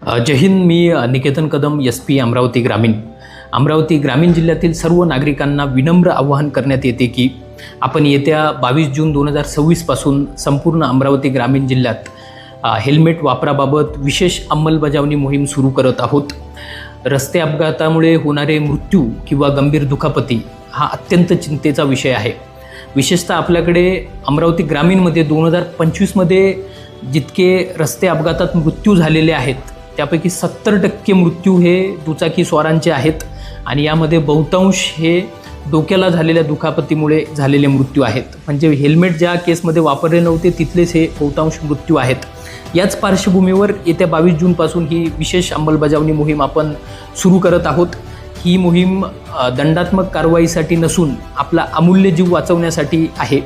जय हिंद. मी Niketan Kadam, SP Amravati ग्रामीण. अमरावती ग्रामीण जिल्ह्यातील सर्व नागरिकांना विनम्र आवाहन करण्यात येते की आपण येत्या 22 जून 2026 पासून संपूर्ण अमरावती ग्रामीण जिल्ह्यात हेल्मेट वापराबाबत विशेष अंमलबजावणी मोहीम सुरू करत आहोत. रस्ते अपघातामुळे होणारे मृत्यू किंवा गंभीर दुखापती हा अत्यंत चिंतेचा विषय आहे. विशेषतः आपल्याकडे अमरावती ग्रामीणमध्ये 2025मध्ये जितके रस्ते अपघातात मृत्यू झालेले आहेत त्यापैकी 70% मृत्यू हे दुचाकी स्वारांचे आहेत आणि यामध्ये बहुतांश हे डोक्याला झालेल्या दुखापतीमुळे झालेले मृत्यू आहेत. म्हणजे हेल्मेट ज्या केसमध्ये वापरले नव्हते तिथलेच हे बहुतांश मृत्यू आहेत. याच पार्श्वभूमीवर येत्या 22 जूनपासून ही विशेष अंमलबजावणी मोहीम आपण सुरू करत आहोत. ही मोहीम दंडात्मक कारवाईसाठी नसून आपला अमूल्य जीव वाचवण्यासाठी आहे.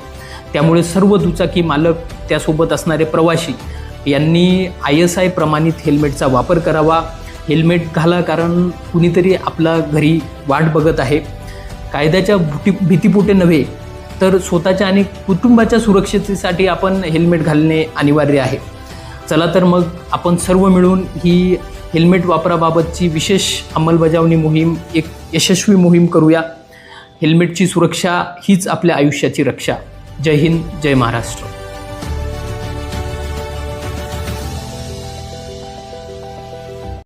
त्यामुळे सर्व दुचाकी मालक त्यासोबत असणारे प्रवासी यांनी ISI प्रमाणित हेल्मेटचा वापर करावा. हेल्मेट घाला, कारण कुणीतरी आपला घरी वाट बघत आहे. कायद्याच्या भीतीपोटे नव्हे तर स्वतःच्या आणि कुटुंबाच्या सुरक्षिततेसाठी आपण हेल्मेट घालणे अनिवार्य आहे. चला तर मग आपण सर्व मिळून ही हेल्मेट वापराबाबतची विशेष अंमलबजावणी मोहीम एक यशस्वी मोहीम करूया. हेल्मेटची सुरक्षा हीच आपल्या आयुष्याची रक्षा. जय हिंद, जय महाराष्ट्र.